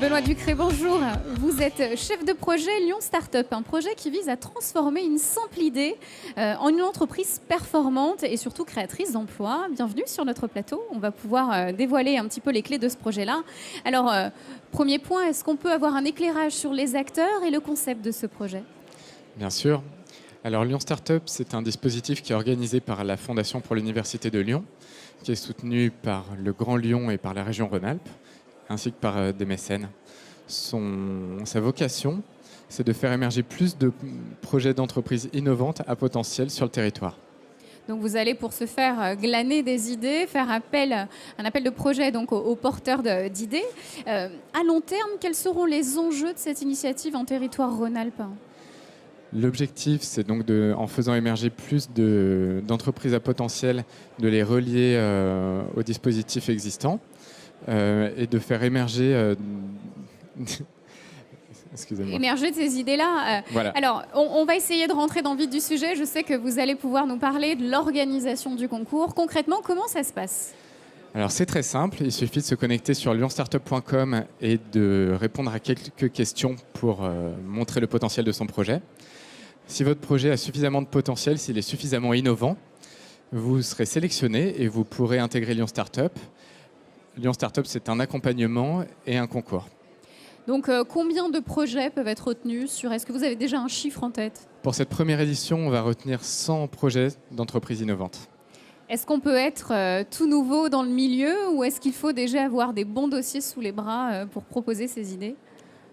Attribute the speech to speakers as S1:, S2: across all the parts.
S1: Benoît Ducré, bonjour. Vous êtes chef de projet Lyon Startup, un projet qui vise à transformer une simple idée en une entreprise performante et surtout créatrice d'emplois. Bienvenue sur notre plateau. On va pouvoir dévoiler un petit peu les clés de ce projet-là. Alors, premier point, est-ce qu'on peut avoir un éclairage sur les acteurs et le concept de ce projet ?
S2: Bien sûr. Alors, Lyon Startup, c'est un dispositif qui est organisé par la Fondation pour l'Université de Lyon, qui est soutenu par le Grand Lyon et par la région Rhône-Alpes, ainsi que par des mécènes. Sa vocation, c'est de faire émerger plus de projets d'entreprises innovantes à potentiel sur le territoire.
S1: Donc vous allez pour ce faire glaner des idées, faire un appel de projet donc aux porteurs d'idées. À long terme, quels seront les enjeux de cette initiative en territoire Rhône-Alpes ?
S2: L'objectif, c'est donc, en faisant émerger plus d'entreprises à potentiel, de les relier aux dispositifs existants et de faire émerger... Excusez-moi.
S1: Émerger de ces idées-là.
S2: Voilà.
S1: Alors, on va essayer de rentrer dans le vif du sujet. Je sais que vous allez pouvoir nous parler de l'organisation du concours. Concrètement, comment ça se passe ?
S2: Alors, c'est très simple. Il suffit de se connecter sur lyonstartup.com et de répondre à quelques questions pour montrer le potentiel de son projet. Si votre projet a suffisamment de potentiel, s'il est suffisamment innovant, vous serez sélectionné et vous pourrez intégrer Lyon Startup. Lyon Startup, c'est un accompagnement et un concours.
S1: Donc, combien de projets peuvent être retenus Est-ce que vous avez déjà un chiffre en tête ?
S2: Pour cette première édition, on va retenir 100 projets d'entreprises innovantes.
S1: Est-ce qu'on peut être tout nouveau dans le milieu ou est-ce qu'il faut déjà avoir des bons dossiers sous les bras pour proposer ces idées ?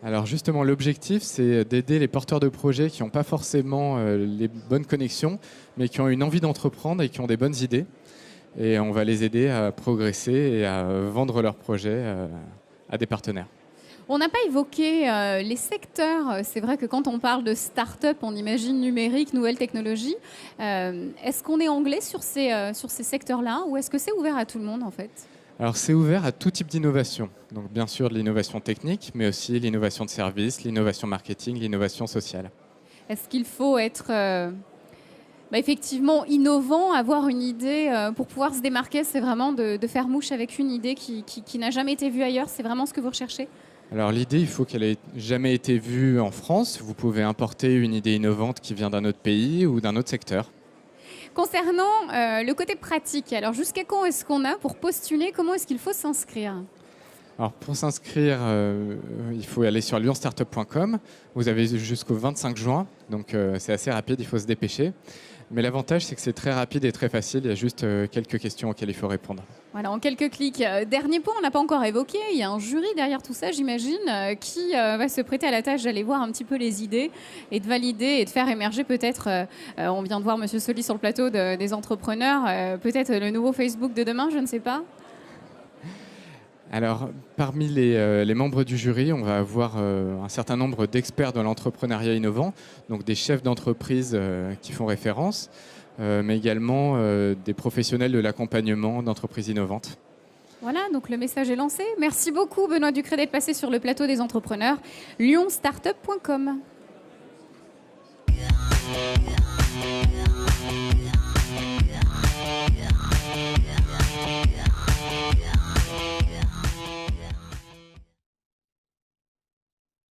S2: Alors justement, l'objectif, c'est d'aider les porteurs de projets qui n'ont pas forcément les bonnes connexions, mais qui ont une envie d'entreprendre et qui ont des bonnes idées. Et on va les aider à progresser et à vendre leurs projets à des partenaires.
S1: On n'a pas évoqué les secteurs. C'est vrai que quand on parle de start-up, on imagine numérique, nouvelles technologies. Est-ce qu'on est anglais sur ces secteurs-là ou est-ce que c'est ouvert à tout le monde en fait ?
S2: Alors c'est ouvert à tout type d'innovation. Donc bien sûr de l'innovation technique, mais aussi l'innovation de service, l'innovation marketing, l'innovation sociale.
S1: Est-ce qu'il faut être effectivement innovant, avoir une idée pour pouvoir se démarquer ? C'est vraiment de faire mouche avec une idée qui n'a jamais été vue ailleurs. C'est vraiment ce que vous recherchez ?
S2: Alors l'idée, il faut qu'elle ait jamais été vue en France. Vous pouvez importer une idée innovante qui vient d'un autre pays ou d'un autre secteur.
S1: Concernant le côté pratique, alors jusqu'à quand est-ce qu'on a pour postuler ? Comment est-ce qu'il faut s'inscrire ?
S2: Alors pour s'inscrire, il faut aller sur lyonstartup.com. Vous avez jusqu'au 25 juin, donc c'est assez rapide, il faut se dépêcher. Mais l'avantage, c'est que c'est très rapide et très facile. Il y a juste quelques questions auxquelles il faut répondre. Voilà,
S1: en quelques clics. Dernier point, on n'a pas encore évoqué. Il y a un jury derrière tout ça, j'imagine, qui va se prêter à la tâche d'aller voir un petit peu les idées et de valider et de faire émerger peut-être, on vient de voir M. Soli sur le plateau des entrepreneurs, peut-être le nouveau Facebook de demain, je ne sais pas.
S2: Alors, parmi les membres du jury, on va avoir un certain nombre d'experts dans l'entrepreneuriat innovant, donc des chefs d'entreprise qui font référence, mais également des professionnels de l'accompagnement d'entreprises innovantes.
S1: Voilà, donc le message est lancé. Merci beaucoup Benoît Ducré d'être passé sur le plateau des entrepreneurs. lyonstartup.com